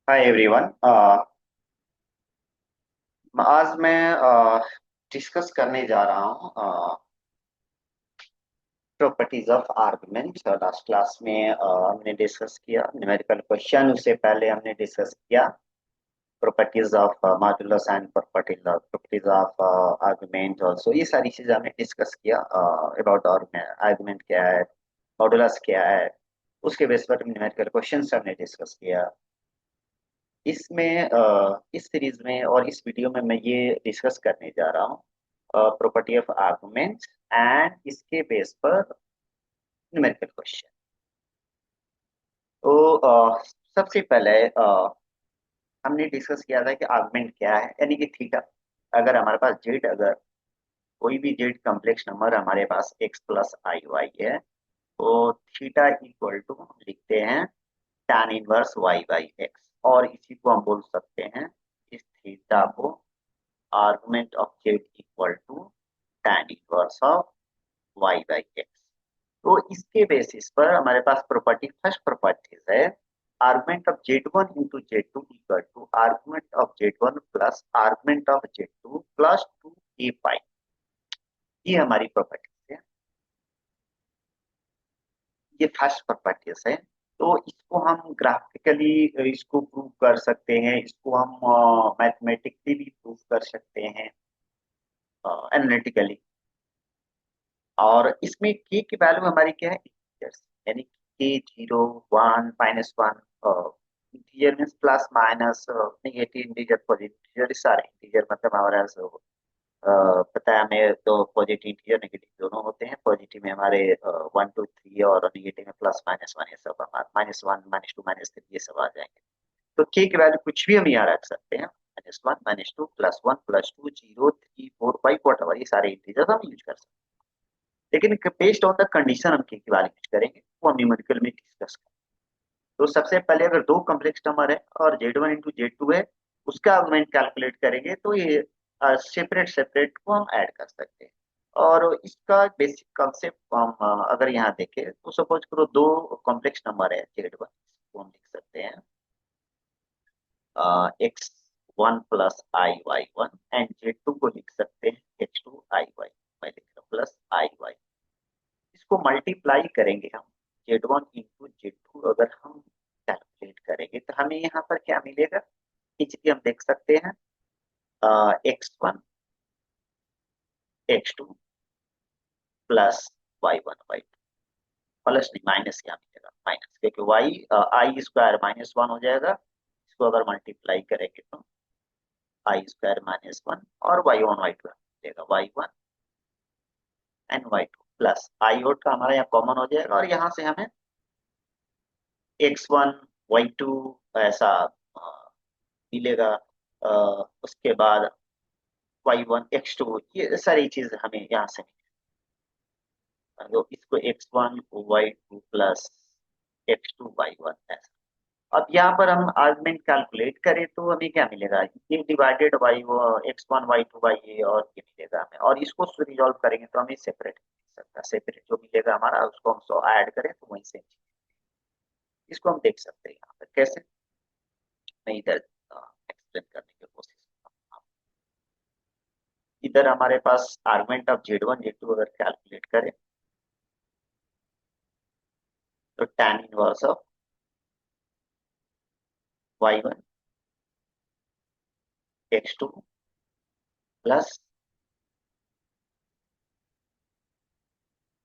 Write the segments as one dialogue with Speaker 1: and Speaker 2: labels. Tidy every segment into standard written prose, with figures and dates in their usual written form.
Speaker 1: Hi everyone. आज मैं discuss करने जा रहा हूँ properties of argument. Last class में हमने डिस्कस किया न्यूमेरिकल क्वेश्चन, उससे पहले हमने डिस्कस किया properties of modulus and properties of argument also. ये सारी चीजें हमने डिस्कस किया अबाउट आर्गुमेंट क्या है, मॉड्यूलस क्या है। उसके बेस पर न्यूमेरिकल क्वेश्चन हमने डिस्कस किया। इस सीरीज में और इस वीडियो में मैं ये डिस्कस करने जा रहा हूँ प्रॉपर्टी ऑफ आर्गुमेंट एंड इसके बेस पर न्यूमेरिकल क्वेश्चन। तो सबसे पहले हमने डिस्कस किया था कि आर्गुमेंट क्या है, यानी कि थीटा। अगर हमारे पास जेड, अगर कोई भी जेड कॉम्प्लेक्स नंबर हमारे पास एक्स प्लस आई वाई है, तो थीटा इक्वल टू हम लिखते हैं tan inverse Y by X. और इसी को हम बोल सकते हैं, इस थीटा को argument of z equal to tan inverse of y by x. तो इसके बेसिस पर हमारे पास प्रॉपर्टी, फर्स्ट प्रॉपर्टीज है argument of z one into Z two equal to argument of z one plus argument of z two plus two a pi. ये हमारी properties है, ये फर्स्ट प्रॉपर्टीज है। तो इसको हम ग्राफिकली इसको प्रूव कर सकते हैं, इसको हम मैथमेटिकली भी प्रूव कर सकते हैं, एनालिटिकली। और इसमें के की वैल्यू हमारी क्या है, इंटीजर्स, यानी के zero one minus one. Integer means plus minus, negative integer positive integer, सारे इंटीजर मतलब हमारा पता है हमें। तो पॉजिटिव इंटीजर नेगेटिव दोनों होते हैं। पॉजिटिव में हमारे वन टू थ्री और नेगेटिव में प्लस माइनस वन, ये सब minus one minus two minus three ये सब आ जाएंगे। तो के की वैल्यू कुछ भी हम यहाँ रख सकते हैं, minus one minus two plus one plus two zero three four five what ever, ये सारे इंटीजर हम यूज कर सकते हैं। लेकिन बेस्ड ऑन द कंडीशन हम के की वैल्यू यूज करेंगे, वो हम न्यूमेरिकल में डिस्कस करेंगे। तो सबसे पहले अगर दो कॉम्प्लेक्स नंबर है और Z one into Z two है, उसका आर्गुमेंट कैलकुलेट करेंगे तो ये सेपरेट सेपरेट को हम ऐड कर सकते हैं। और इसका बेसिक कॉन्सेप्ट हम अगर यहाँ देखें तो सपोज करो दो कॉम्प्लेक्स नंबर है जेड वन, इसको हम लिख सकते हैं X one plus I Y one, and Z two को लिख सकते हैं एक्स टू आई वाई, मैं लिख रहा हूँ प्लस आई वाई। इसको मल्टीप्लाई करेंगे हम, Z one into Z two अगर हम कैलकुलेट करेंगे तो हमें यहाँ पर क्या मिलेगा, चीज हम देख सकते हैं X one x two plus Y one Y two, plus नहीं माइनस क्या मिलेगा, माइनस, क्योंकि Y I square minus one हो जाएगा। इसको अगर मल्टीप्लाई करेंगे तो आई स्क्वायर माइनस वन और वाई वन वाई टू मिलेगा, Y one and Y two plus I out का हमारा यहाँ कॉमन हो जाएगा, और यहाँ से हमें एक्स वन वाई टू ऐसा मिलेगा। उसके बाद वाई वन एक्स टू, ये सारी चीज हमें यहाँ से मिलेगा। तो इसको X one Y two plus X two Y one ऐसा। अब यहाँ पर हम आर्गुमेंट कैलकुलेट करें तो हमें क्या मिलेगा, ये डिवाइडेड बाई वो X one Y two by ये, और ये मिलेगा हमें। और इसको रिजॉल्व करेंगे तो हमें सेपरेट मिल सकता है, सेपरेट जो मिलेगा हमारा उसको हम ऐड करें तो वहीं से इसको हम देख सकते हैं। यहाँ पर कैसे, मैं इधर एक्सप्लेन करने की कोशिश करता हूँ। इधर हमारे पास argument of z one z two अगर कैलकुलेट करें तो tan inverse of y one x two plus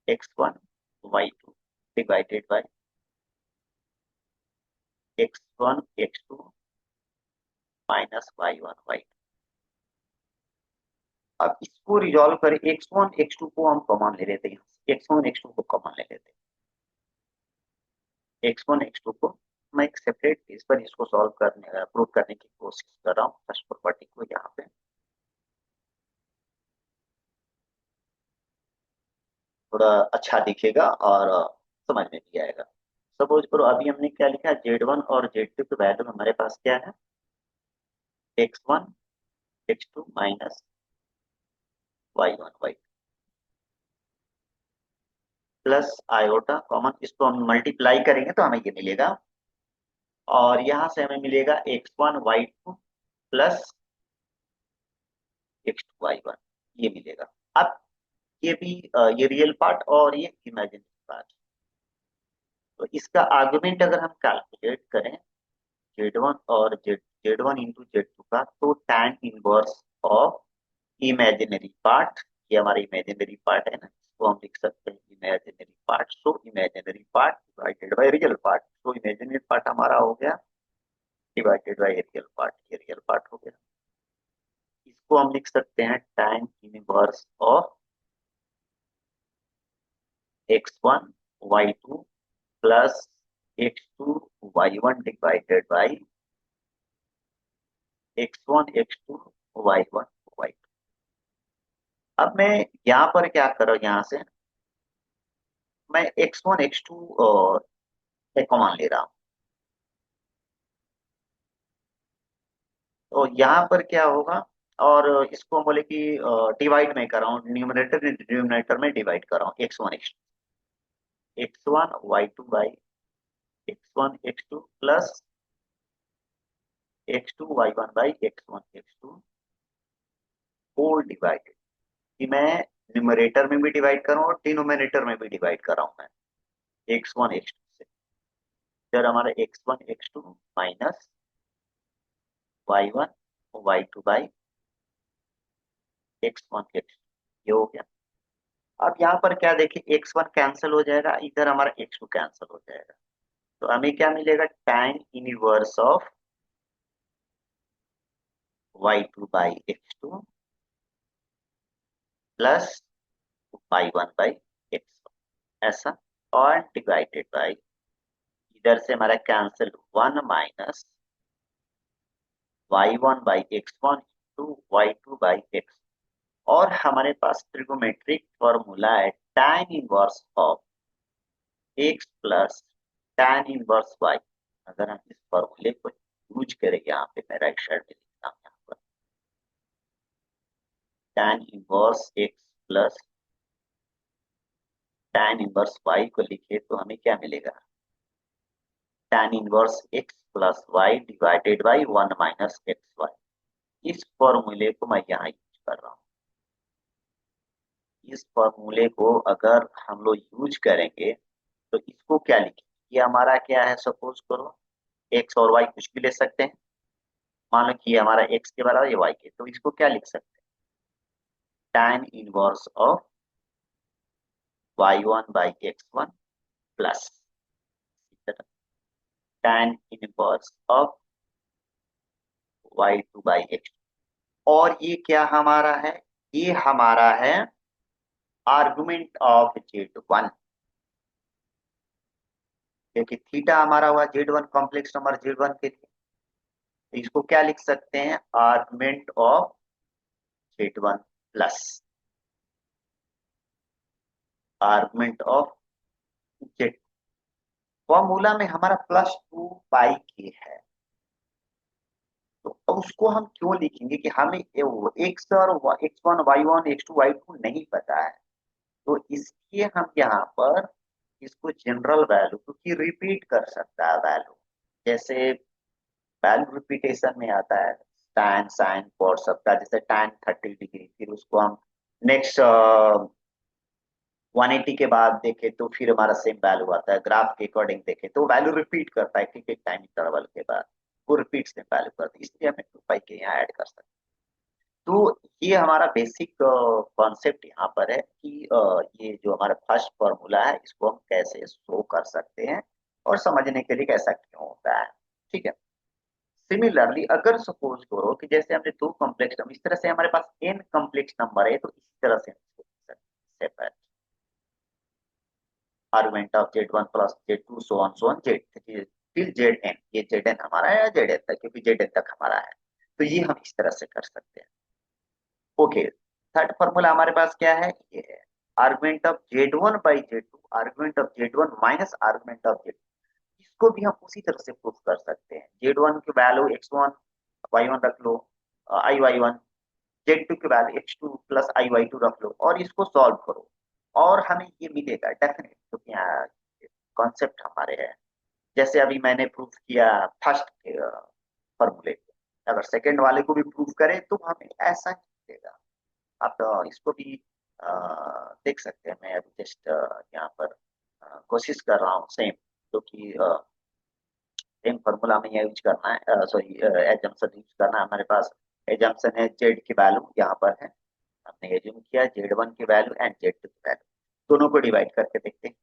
Speaker 1: x one Y two divided by x one x two minus Y one Y two. अब इसको रिजॉल्व करें, x one x to को हम common ले लेते हैं, एक्स वन एक्स टू को common ले लेते हैं, एक्स वन एक्स टू को मैं एक सेपरेट केस पर इसको सॉल्व करने प्रूव करने की कोशिश कर रहा हूँ। फर्स्ट प्रॉपर्टी को यहाँ पे थोड़ा अच्छा दिखेगा और समझ में भी आएगा। सपोज करो अभी हमने क्या लिखा, जेड वन और जेड टू की वैल्यू हमारे पास क्या है, X one x two minus Y one Y plus iota common, इसको हम मल्टीप्लाई करेंगे तो हमें ये मिलेगा और यहाँ से हमें मिलेगा x1 y2 plus x2 y1, ये मिलेगा। अब ये भी ये रियल पार्ट और ये इमेजिनरी पार्ट। तो इसका आर्गुमेंट अगर हम कैलकुलेट करें z1 और z1 इंटू z2 का, तो tan inverse of imaginary part, ये हमारा इमेजिनरी पार्ट है ना, इसको हम लिख सकते हैं imaginary part. So imaginary part divided by real part, तो इमेजिनरी पार्ट हमारा हो गया डिवाइडेड बाय रियल पार्ट, ये रियल पार्ट हो गया। इसको हम लिख सकते हैं tan inverse of x1 y2 plus x2 y1 divided by x1 x2 y1 y2। अब मैं यहाँ पर क्या कर रहा हूँ, यहाँ से मैं x1 x2 कॉमन ले रहा हूँ। तो यहाँ पर क्या होगा, और इसको बोले कि डिवाइड में कर रहा हूँ, न्यूमरेटर डिनोमिनेटर में डिवाइड कर रहा हूँ, x1 x2 x1 y2 by x1 x2 plus x2 y1 by x1 x2 whole divided, कि मैं न्यूमरेटर में भी डिवाइड कर रहा हूँ और डिनोमिनेटर में भी डिवाइड कर रहा हूँ मैं x1 x2 से। फिर हमारा x1 x2 minus y1 y2 by x1 x2, ये हो गया। अब यहाँ पर क्या देखिए, x1 कैंसिल हो जाएगा, इधर हमारा x2 कैंसिल हो जाएगा, तो हमें क्या मिलेगा, tan inverse of y2 by x2 plus y1 by x1, ऐसा। और डिवाइडेड बाई, इधर से हमारा cancel 1 minus y1 by x1 two y2 by x, और हमारे पास ट्रिगोमेट्रिक फॉर्मूला है tan inverse of x plus tan inverse y। अगर हम इस फॉर्मूले को यूज करें, यहाँ पे मैं राइट साइड में लिखता हूँ, यहाँ पर tan inverse x plus tan inverse y को लिखे तो हमें क्या मिलेगा, tan inverse x plus y divided by 1 minus X Y. इस फॉर्मूले को मैं यहाँ यूज कर रहा हूँ। इस फॉर्मूले को अगर हम लोग यूज करेंगे तो इसको क्या लिखेंगे, ये हमारा क्या है, सपोज करो एक्स और वाई कुछ भी ले सकते हैं। मान लो कि ये हमारा एक्स के बराबर, ये वाई के, तो इसको क्या लिख सकते हैं, tan inverse of y1 by x1 plus tan inverse of y2 by x2। और ये क्या हमारा है, ये हमारा है आर्गुमेंट ऑफ z1, क्योंकि थीटा हमारा हुआ z1 कॉम्प्लेक्स नंबर z1 के लिए, तो इसको क्या लिख सकते हैं, argument of z1 plus argument of z। Formula में हमारा +2 पाई के है, तो उसको हम क्यों लिखेंगे कि हमें एक्स और x1 y1 x2 y2 नहीं पता है, तो इसलिए हम यहाँ पर इसको जनरल वैल्यू, क्योंकि रिपीट कर सकता है वैल्यू, जैसे वैल्यू रिपीटेशन में आता है tan साइन कॉस सबका, जैसे tan 30 डिग्री, फिर उसको हम नेक्स्ट 180 के बाद देखें तो फिर हमारा सेम वैल्यू आता है, ग्राफ के अकॉर्डिंग देखें तो वैल्यू रिपीट करता है ठीक एक टाइम इंटरवल के बाद, वो रिपीट सेम वैल्यू करता है, इसलिए हमें 2 पाई के यहाँ ऐड कर सकते हैं। तो ये हमारा बेसिक कॉन्सेप्ट यहाँ पर है कि ये जो हमारा फर्स्ट फॉर्मूला है, इसको हम कैसे शो कर सकते हैं और समझने के लिए कैसा क्यों होता है, ठीक है। सिमिलरली अगर सपोज करो कि जैसे हमने 2 कॉम्प्लेक्स नंबर, इस तरह से हमारे पास n कॉम्प्लेक्स नंबर है, तो इसी तरह से separate argument of z1 plus z2 so on z till zn, ये zn हमारा है या zn तक, क्योंकि zn तक हमारा है, तो ये हम इस तरह से कर सकते हैं। ओके, थर्ड फॉर्मूला हमारे पास क्या है, ये है argument of z1 by z2 argument of z1 minus argument of z2। इसको भी हम उसी तरह से प्रूफ कर सकते हैं, z1 की वैल्यू x1 y1 रख लो, आई y1, z2 की वैल्यू x2 प्लस आई y2 रख लो और इसको सॉल्व करो, और हमें ये मिलेगा डेफिनेट, क्योंकि यहाँ कॉन्सेप्ट हमारे है जैसे अभी मैंने प्रूफ किया फर्स्ट फॉर्मूले को, अगर सेकंड वाले को भी प्रूफ करें तो हमें ऐसा ही मिलेगा। आप इसको भी अ, देख सकते हैं। मैं अभी जस्ट यहाँ पर कोशिश कर रहा हूँ सेम, क्योंकि सेम फॉर्मूला में यूज करना है, सॉरी एजम्पशन यूज करना है हमारे पास। एजम्पशन है जेड की वैल्यू यहाँ पर है, हमने एज्यूम किया जेड 1 की वैल्यू एंड जेड 2 की वैल्यू, दोनों को डिवाइड करके देखते हैं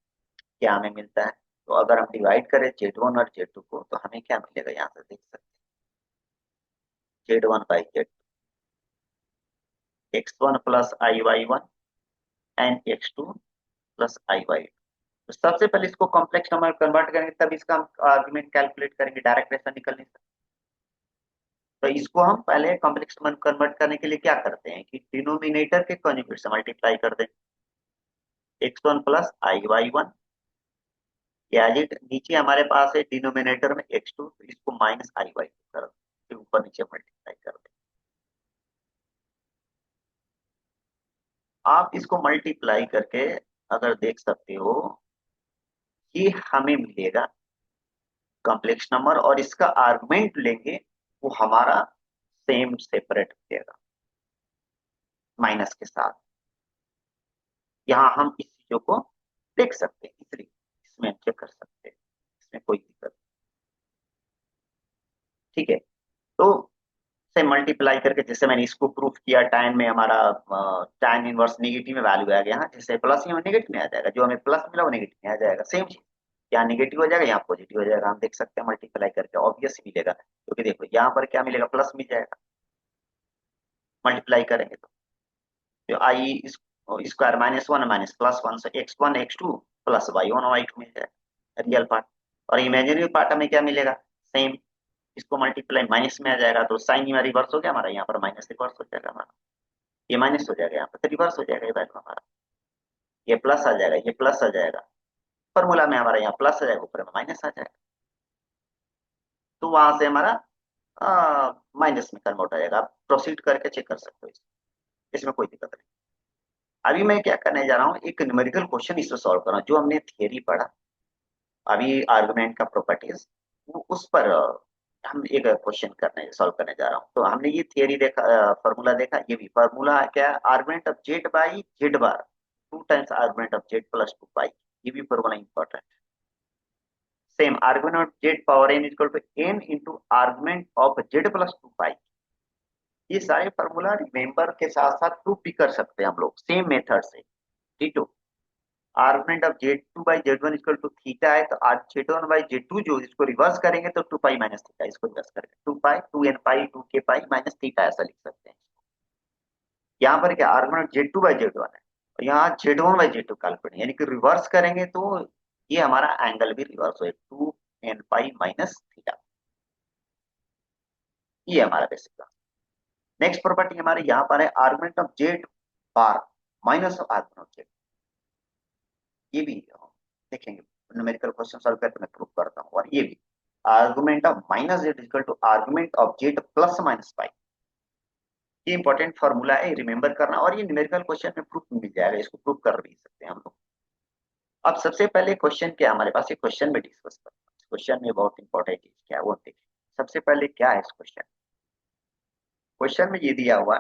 Speaker 1: क्या हमें मिलता है। तो अगर हम डिवाइड करें जेड 1 और जेड 2 को तो हमें क्या मिलेगा, यहाँ से देख सकते हैं Z 1 by Z, x1 plus IY1 and x2 plus IY2। तो सबसे पहले इसको कॉम्प्लेक्स नंबर कन्वर्ट करेंगे, तब इसका हम आर्गुमेंट कैलकुलेट करेंगे, डायरेक्ट ऐसा निकल नहीं सकता। तो इसको हम पहले कॉम्प्लेक्स नंबर कन्वर्ट करने के लिए क्या करते हैं कि डिनोमिनेटर के कॉन्जुगेट से मल्टीप्लाई कर दें, x1 प्लस IY1, नीचे हमारे पास है डिनोमिनेटर में x2, तो इसको माइनस IY2 कर दें, ऊपर नीचे मल्टीप्लाई कर दें। आप इसको मल्टीप्लाई करके अगर देख सकते हो, ये हमें मिलेगा कॉम्प्लेक्स नंबर, और इसका आर्गुमेंट लेंगे वो हमारा सेम सेपरेट मिलेगा माइनस के साथ। यहाँ हम इस चीजों को देख सकते हैं, इसलिए इसमें हम चेक कर सकते हैं, इसमें कोई दिक्कत नहीं। ठीक है, तो से मल्टीप्लाई करके, जैसे मैंने इसको प्रूफ किया, टाइम में हमारा टाइम इनवर्स नेगेटिव में वैल्यू आ गया, हाँ जैसे प्लस यहाँ नेगेटिव में आ जाएगा, जो हमें प्लस मिला वो नेगेटिव में आ जाएगा, सेम चीज यहाँ नेगेटिव हो जाएगा यहाँ पॉजिटिव हो जाएगा। हम देख सकते हैं मल्टीप्लाई करके ऑब्वियस मिलेगा, क्योंकि देखो यहाँ पर क्या मिलेगा, प्लस मिल जाएगा मल्टीप्लाई करेंगे तो आई स्क्वायर -1 माइनस +1 से x1 x2 plus y1 y2 मिल जाएगा रियल पार्ट, और इमेजिनरी पार्ट हमें क्या मिलेगा, सेम। इसको मल्टीप्लाई माइनस में आ जाएगा तो साइन यहाँ रिवर्स हो गया हमारा, यहाँ पर माइनस रिवर्स हो जाएगा हमारा, ये माइनस हो जाएगा यहाँ पर, तो रिवर्स हो जाएगा ये वैल्यू हमारा, ये प्लस आ जाएगा, ये प्लस आ जाएगा, फॉर्मूला में हमारा यहाँ प्लस आ जाएगा, ऊपर में माइनस आ जाएगा, तो वहां से हमारा माइनस में कन्वर्ट हो जाएगा। आप प्रोसीड करके चेक कर सकते हो इसमें कोई दिक्कत नहीं। अभी मैं क्या करने जा रहा हूँ, एक न्यूमेरिकल क्वेश्चन इसको सॉल्व कर रहा हूँ, जो हमने थियरी पढ़ा अभी आर्गुमेंट का प्रॉपर्टीज, वो उस पर हम एक क्वेश्चन करने सॉल्व करने जा रहा हूँ। तो हमने ये थियरी देखा, फॉर्मूला देखा, ये भी फॉर्मूला क्या है, argument of Z by Z bar 2 times argument of Z plus 2 pi, ये भी formula important. Same argument of Z power n equal to n into argument of Z plus 2 pi, ये सारे formula remember के साथ साथ proof भी कर सकते हैं हम लोग सेम मेथड से। ठीक है, argument of Z2/Z1 equal to theta है, तो आज Z1/Z2 जो इसको रिवर्स करेंगे तो 2 पाई माइनस थीटा, इसको रिवर्स करेंगे 2 पाई 2n पाई 2k पाई माइनस थीटा, ऐसा लिख सकते हैं। यहाँ पर क्या आर्गुमेंट Z2/Z1 है, और यहाँ Z1/Z2 कैलकुलेट, यानी कि रिवर्स करेंगे तो ये हमारा एंगल भी रिवर्स हो 2n पाई माइनस थीटा, ये हमारा बेसिक। नेक्स्ट प्रॉपर्टी हमारे यहाँ पर है argument of Z bar minus of argument of Z, ये भी देखेंगे न्यूमेरिकल क्वेश्चन सॉल्व करके मैं प्रूव करता हूँ। और ये भी argument of minus Z equal to argument of Z plus minus pi, ये इंपॉर्टेंट फॉर्मूला है, रिमेंबर करना, और ये न्यूमेरिकल क्वेश्चन में प्रूफ मिल जाएगा, इसको प्रूव कर भी सकते हैं हम लोग। अब सबसे पहले क्वेश्चन क्या हमारे पास, एक क्वेश्चन में डिस्कस करते हैं, क्वेश्चन में बहुत इंपॉर्टेंट चीज क्या है वो देखिए। सबसे पहले क्या है इस क्वेश्चन, क्वेश्चन में ये दिया हुआ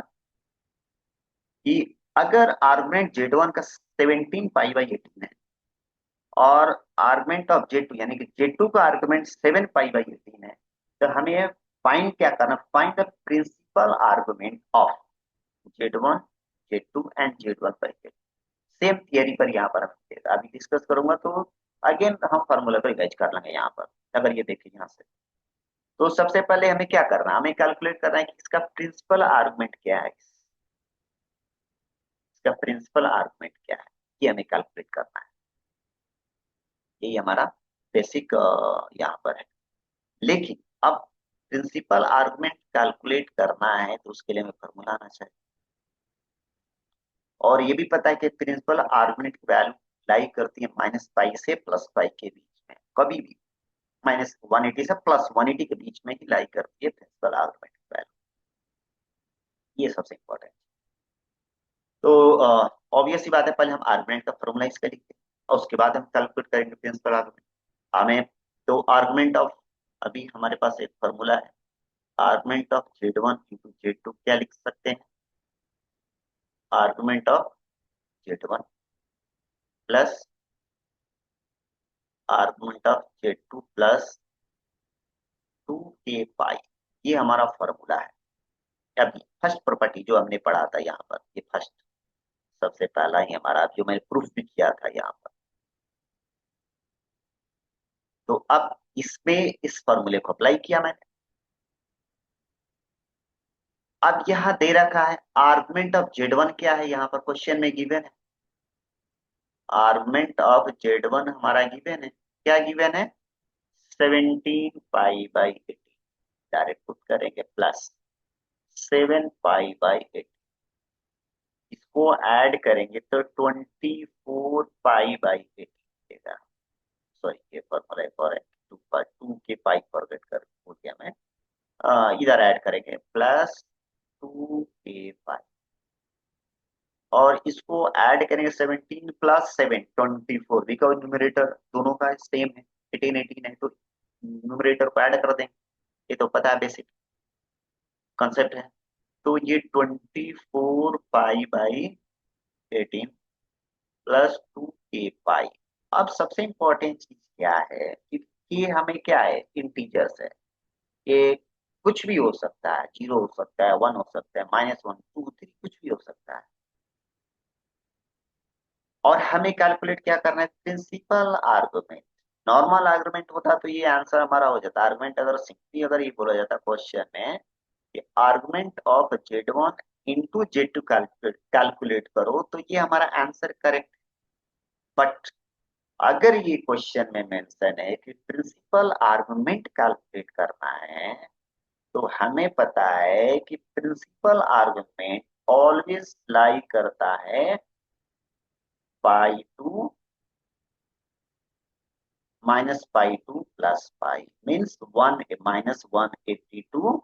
Speaker 1: कि अगर आर्गुमेंट Z1 का 17 पाई/18 है, और आर्गुमेंट ऑफ जेड 2 यानी कि जेड 2 का आर्गुमेंट 7 पाई/18 है, तो हमें फाइंड क्या करना, find the principal argument of Z1 Z2 and Z1/Z, same theory पर यहाँ पर हम अभी डिस्कस करूंगा, तो अगेन हम फार्मूला को रिवाइज कर लेंगे यहाँ पर। अगर ये देखें यहाँ से, तो सबसे पहले हमें क्या करना है, हमें कैलकुलेट करना है कि इसका प्रिंसिपल आर्गुमेंट क्या है, इसका प्रिंसिपल आर्गुमेंट क्या है, ये हमें कैलकुलेट करना है, यही हमारा बेसिक यहाँ पर है। लेकिन अब प्रिंसिपल आर्गुमेंट कैलकुलेट करना है तो उसके लिए हमें फॉर्मूला आना चाहिए, और ये भी पता है कि प्रिंसिपल आर्गुमेंट की वैल्यू लाई करती है -पाई से +पाई के बीच में, कभी भी -180 से +180 के बीच में ही लाई करती है प्रिंसिपल आर्गुमेंट की वैल्यू, ये सबसे इंपॉर्टेंट। तो ऑब्वियस सी बात है, पहले हम आर्गुमेंट का फॉर्मूला इसका लिखते हैं और उसके बाद हम कैलकुलेट करेंगे प्रिंसिपल आर्गुमेंट। हमें तो आर्गुमेंट ऑफ, अभी हमारे पास एक फॉर्मूला है, argument of Z1 into Z2 क्या लिख सकते हैं, argument of Z1 plus argument of Z2 plus 2k पाई, ये हमारा फॉर्मूला है। अभी फर्स्ट प्रॉपर्टी जो हमने पढ़ा था यहाँ पर, ये फर्स्ट सबसे पहला ही हमारा, जो मैंने प्रूफ भी किया था यहाँ पर। तो अब इसमें इस फॉर्मूले को अप्लाई किया मैंने। अब यहाँ दे रखा है आर्गुमेंट ऑफ Z1 क्या है, यहाँ पर क्वेश्चन में गिवन है, आर्गुमेंट ऑफ Z1 हमारा गिवन है, क्या गिवन है, 17 पाई बाई 18, डायरेक्ट पुट करेंगे प्लस 7 पाई बाई 18, इसको ऐड करेंगे तो 24 पाई बाई 18 देगा। सॉरी, ये फॉर्मूला फॉर 2 के पाई फॉरगेट कर भूल गया मैं। इधर ऐड करेंगे प्लस 2k पाई, और इसको ऐड करेंगे 17 प्लस 7 24, बिकॉज न्यूमरेटर दोनों का सेम है, 18 18 है, तो न्यूमरेटर को ऐड कर देंगे, ये तो पता है, बेसिक कॉन्सेप्ट है। तो ये 24 पाई बाई 18 प्लस 2k पाई। अब सबसे इंपॉर्टेंट चीज क्या है कि ये हमें क्या है, इंटीजर्स है, ये कुछ भी हो सकता है, 0 हो सकता है, 1 हो सकता है, -1 2 3 कुछ भी हो सकता है। और हमें कैलकुलेट क्या करना है, प्रिंसिपल आर्गुमेंट। नॉर्मल आर्गुमेंट होता तो ये आंसर हमारा हो जाता, आर्गुमेंट अगर सिंपली अगर ये बोला जाता क्वेश्चन में कि argument of Z1 into Z2 calculate करो, तो ये हमारा आंसर करेक्ट। बट अगर ये क्वेश्चन में मेंशन है कि प्रिंसिपल आर्गुमेंट कैलकुलेट करना है, तो हमें पता है कि प्रिंसिपल आर्गुमेंट ऑलवेज लाई करता है पाई 2 -पाई 2 प्लस पाई, मीन्स 1 -180 टू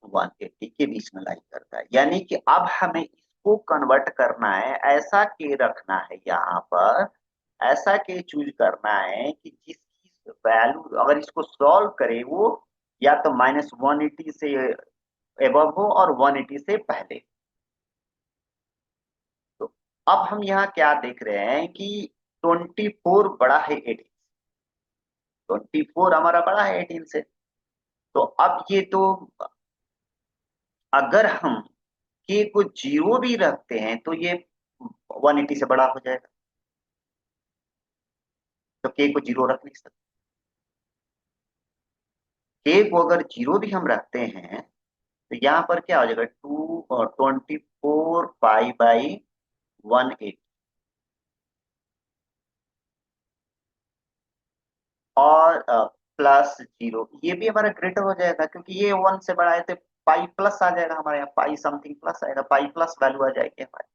Speaker 1: 180 के बीच में लाई करता है। यानी कि अब हमें इसको कन्वर्ट करना है, ऐसा के रखना है यहाँ पर, ऐसा के चूज करना है कि जिसकी वैल्यू अगर इसको सॉल्व करे वो या तो -180 से एबव हो और 180 से पहले। तो अब हम यहाँ क्या देख रहे हैं कि 24 बड़ा है 18, 24 हमारा बड़ा है 18 से। तो अब ये तो अगर हम के को 0 भी रखते हैं तो ये 180 से बड़ा हो जाएगा, तो के को 0 रख नहीं सकते। के को अगर 0 भी हम रखते हैं तो यहाँ पर क्या हो जाएगा, 24 पाई बाई 180 और +0, ये भी हमारा ग्रेटर हो जाएगा क्योंकि ये 1 से बड़ा है, तो पाई प्लस आ जाएगा हमारे यहाँ, पाई समथिंग प्लस आएगा, पाई प्लस वैल्यू आ जाएगी हमारी।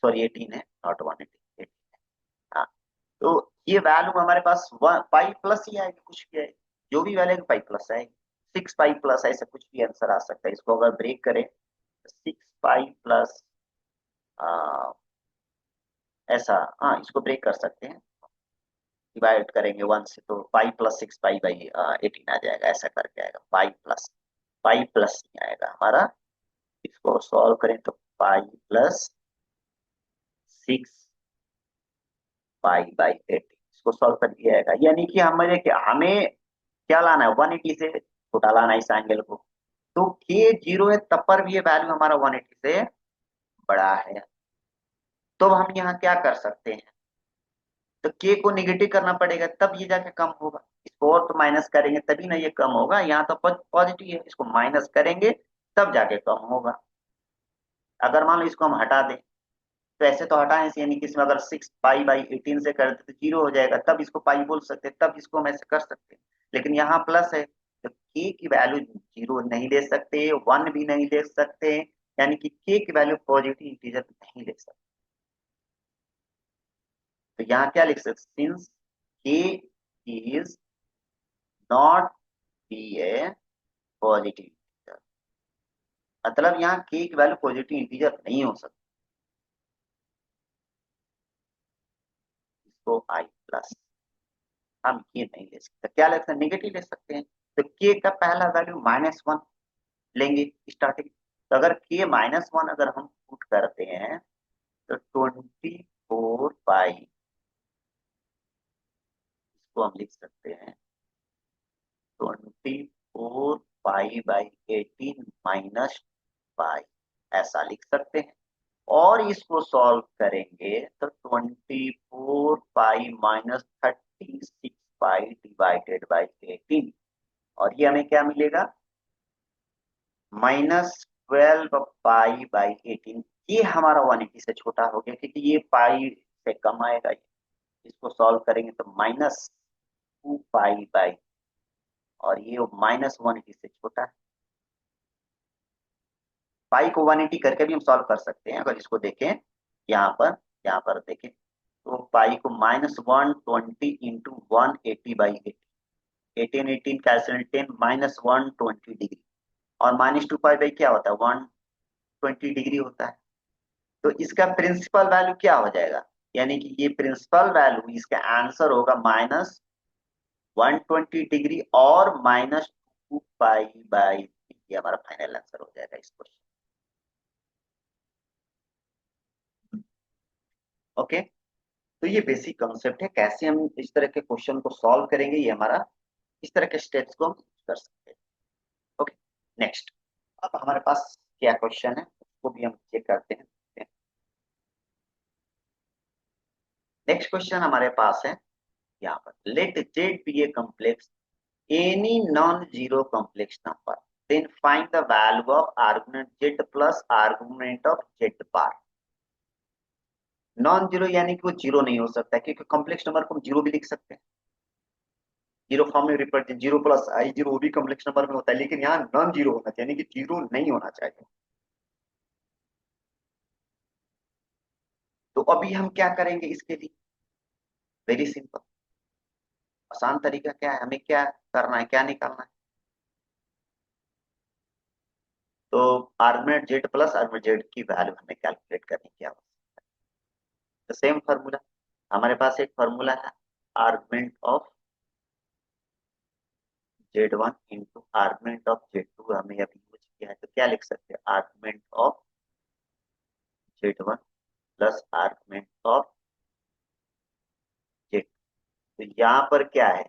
Speaker 1: सॉरी 18 है, नॉट 180। हाँ, तो ये वैल्यू हमारे पास पाई प्लस ही आएगी, कुछ भी आएगी, जो भी वैल्यू पाई प्लस आएगी, 6 पाई प्लस, ऐसा कुछ भी आंसर आ सकता है। इसको अगर ब्रेक करें तो 6 पाई प्लस, ऐसा, हाँ इसको ब्रेक कर सकते हैं, डिवाइड करेंगे 1 से तो पाई प्लस 6 पाई बाई 18 आ जाएगा, ऐसा करके आएगा, पाई प्लस नहीं आएगा हमारा। इसको सॉल्व करें तो पाई प्लस 6 पाई बाई 18, इसको सॉल्व कर दिया जाएगा। यानी कि हमें क्या लाना है, 180 से छोटा लाना है इस एंगल को। तो के 0 है तब पर भी ये वैल्यू हमारा 180 से बड़ा है। तो हम यहाँ क्या कर सकते हैं, तो के को निगेटिव करना पड़ेगा तब ये जाके कम होगा, इसको और तो माइनस करेंगे तभी ना ये कम होगा, यहाँ तो पॉजिटिव है, इसको माइनस करेंगे तब जाके कम होगा। अगर मान लो इसको हम हटा दें, तो ऐसे तो हटाएं से, यानी कि इसमें अगर 6 पाई बाई 18 से करते तो 0 हो जाएगा, तब इसको पाई बोल सकते हैं, तब इसको हम ऐसे कर सकते हैं। लेकिन यहाँ प्लस है तो के की वैल्यू 0 नहीं ले सकते, 1 भी नहीं ले सकते, यानी कि के की वैल्यू पॉजिटिव इंटीजर नहीं ले सकते। तो यहाँ क्या लिख सकते, सिंस के is not be A positive integer, मतलब यहाँ के की वैल्यू पॉजिटिव इंटीजर नहीं हो सकती। इसको आई प्लस, हम ये नहीं ले सकते, क्या ले सकते हैं, नेगेटिव ले सकते हैं। तो के का पहला वैल्यू -1 लेंगे स्टार्टिंग। तो अगर के -1 अगर हम पुट करते हैं तो 24 पाई, इसको हम लिख सकते हैं 24 पाई/18 माइनस पाई, ऐसा लिख सकते हैं। और इसको सॉल्व करेंगे तो 24 पाई -36 पाई/18, और ये हमें क्या मिलेगा, -12 पाई/18। ये हमारा 180 से छोटा हो गया क्योंकि ये पाई से कम आएगा। इसको सॉल्व करेंगे तो -2 पाई, और ये -180 से छोटा है। पाई को 180 करके भी हम सॉल्व कर सकते हैं। अगर इसको देखें यहाँ पर देखें तो पाई को -120 इंटू 180/18, 18 कैंसिल 10 -120 डिग्री, और -2 पाई क्या होता है, 120 डिग्री होता है। तो इसका प्रिंसिपल वैल्यू क्या हो जाएगा, यानी कि ये प्रिंसिपल वैल्यू, इसका आंसर होगा -120 डिग्री और -2 पाई/, ये हमारा फाइनल आंसर हो जाएगा इस क्वेश्चन। ओके, तो ये बेसिक कॉन्सेप्ट है, कैसे हम इस तरह के क्वेश्चन को सॉल्व करेंगे, ये हमारा इस तरह के स्टेप्स को हम कर सकते हैं। ओके, नेक्स्ट, अब हमारे पास क्या क्वेश्चन है उसको भी हम चेक करते हैं। नेक्स्ट क्वेश्चन हमारे पास है यहाँ पर, let Z be a complex any non zero complex number, then find the value of argument Z plus argument of Z bar. Non zero यानी कि वो जीरो नहीं हो सकता है, क्योंकि कॉम्प्लेक्स नंबर को हम जीरो भी लिख सकते हैं, जीरो फॉर्म में रिप्रेजेंट, 0 + i0 वो भी कॉम्प्लेक्स नंबर में होता है, लेकिन यहाँ नॉन जीरो होना चाहिए, यानी कि जीरो नहीं होना चाहिए। तो अभी हम क्या करेंगे इसके लिए, वेरी सिंपल, आसान तरीका क्या है, हमें क्या करना है, क्या निकालना है। तो argument Z plus argument Z की वैल्यू हमें कैलकुलेट करने की आवश्यकता है। तो सेम फार्मूला, हमारे पास एक फार्मूला है, argument of Z1 into argument of Z2 हमें अभी यूज किया है। तो क्या लिख सकते हैं, argument of Z1 plus argument of Z। तो यहाँ पर क्या है,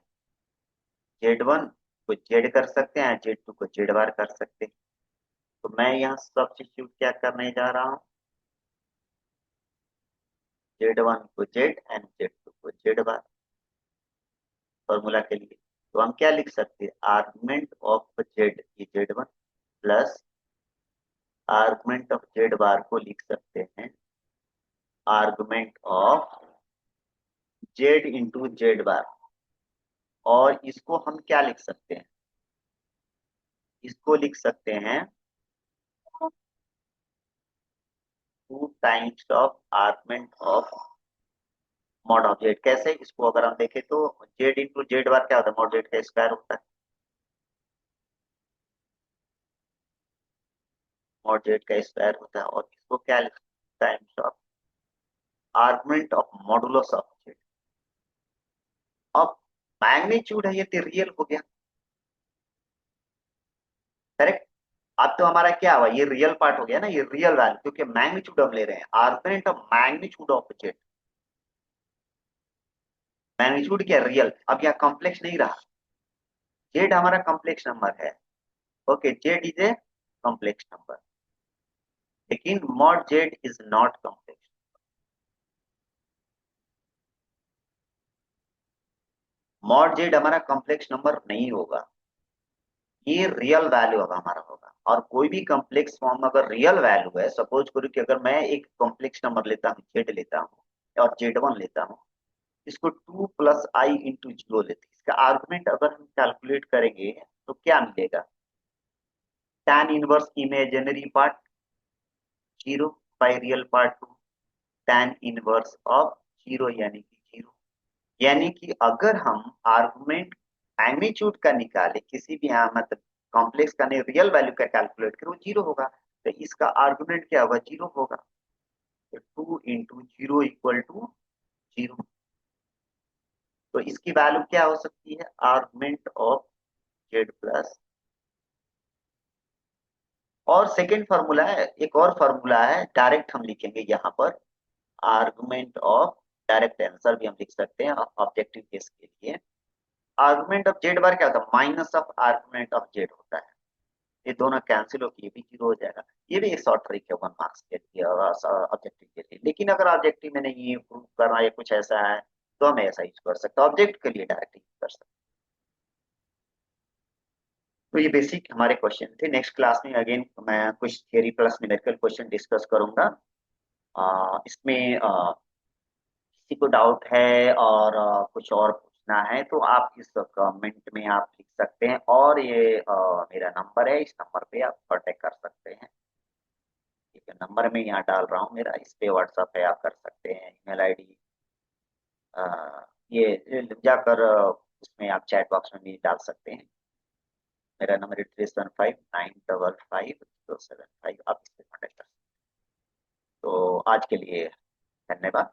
Speaker 1: Z1 को Z कर सकते हैं, Z2 को Z बार कर सकते हैं। तो मैं यहाँ सब्स्टिट्यूट क्या करने जा रहा हूँ, Z1 को Z एंड Z2 को Z बार फॉर्मूला के लिए। तो हम क्या लिख सकते हैं, आर्गुमेंट ऑफ Z ये Z1 plus argument of Z बार को लिख सकते हैं argument of Z into Z बार। और इसको हम क्या लिख सकते हैं, इसको लिख सकते हैं 2 times of argument of mod of Z. कैसे, इसको अगर हम देखें तो जेड इंटू जेड बार क्या होता है, मॉड जेड का स्क्वायर होता है, मॉड जेड का स्क्वायर होता है। और इसको क्या लिख times of argument of modulus of Z. अब मैग्नीट्यूड है, ये तो रियल हो गया, करेक्ट। अब तो हमारा क्या हुआ, ये रियल पार्ट हो गया ना, ये रियल वैल्यू, क्योंकि मैग्नीट्यूड हम ले रहे हैं, argument of magnitude of z, magnitude क्या रियल। अब यह कॉम्प्लेक्स नहीं रहा, जेड हमारा कॉम्प्लेक्स नंबर है, okay, z is a complex number, लेकिन mod z is not complex. Mod z हमारा कॉम्प्लेक्स नंबर नहीं होगा, ये रियल वैल्यू अब हमारा होगा। और कोई भी कॉम्प्लेक्स फॉर्म अगर रियल वैल्यू है, सपोज करो कि अगर मैं एक कॉम्प्लेक्स नंबर लेता हूँ, जेड लेता हूँ और Z1 लेता हूँ, इसको 2 + i इंटू जीरो लेते हैं, इसका आर्गुमेंट अगर हम कैलकुलेट करेंगे तो क्या मिलेगा, tan inverse imaginary part 0 by real part 2, tan inverse of 0 यानी कि 0। यानी कि अगर हम आर्गुमेंट मैग्नीट्यूड का निकाले किसी भी, यहाँ मतलब कॉम्प्लेक्स का नहीं, रियल वैल्यू का कैलकुलेट करो, 0 होगा। तो इसका आर्गुमेंट क्या होगा, 0 होगा। तो 2 इंटू 0 इक्वल टू 0। तो इसकी वैल्यू क्या हो सकती है, आर्गुमेंट ऑफ जेड प्लस, और सेकेंड फॉर्मूला है, एक और फॉर्मूला है, डायरेक्ट हम लिखेंगे यहाँ पर आर्गुमेंट ऑफ, डायरेक्ट आंसर भी हम लिख सकते हैं ऑब्जेक्टिव केस के लिए। आर्गुमेंट ऑफ जेड बार क्या होता है, minus of argument of Z होता है, ये दोनों कैंसिल होकर ये भी जीरो हो जाएगा। ये भी एक शॉर्ट ट्रिक है 1 मार्क्स के लिए और ऑब्जेक्टिव के लिए, लेकिन अगर ऑब्जेक्टिव में नहीं प्रूव करना है कुछ ऐसा है तो हम ऐसा यूज कर सकते हैं, ऑब्जेक्ट के लिए डायरेक्ट यूज कर सकते हैं। तो ये बेसिक हमारे क्वेश्चन थे। नेक्स्ट क्लास में अगेन मैं कुछ theory plus numerical question discuss करूंगा। इसमें किसी को डाउट है और कुछ और पूछना है तो आप इस कमेंट में आप लिख सकते हैं, और ये मेरा नंबर है, इस नंबर पे आप कांटेक्ट कर सकते हैं। ठीक है, नंबर में यहाँ डाल रहा हूँ मेरा, इस पे व्हाट्सएप है, आप कर सकते हैं, ईमेल आईडी ये जाकर उसमें आप चैट बॉक्स में भी डाल सकते हैं। मेरा नंबर 8375955075, आप इस पे कांटेक्ट कर सकते हैं। तो आज के लिए धन्यवाद।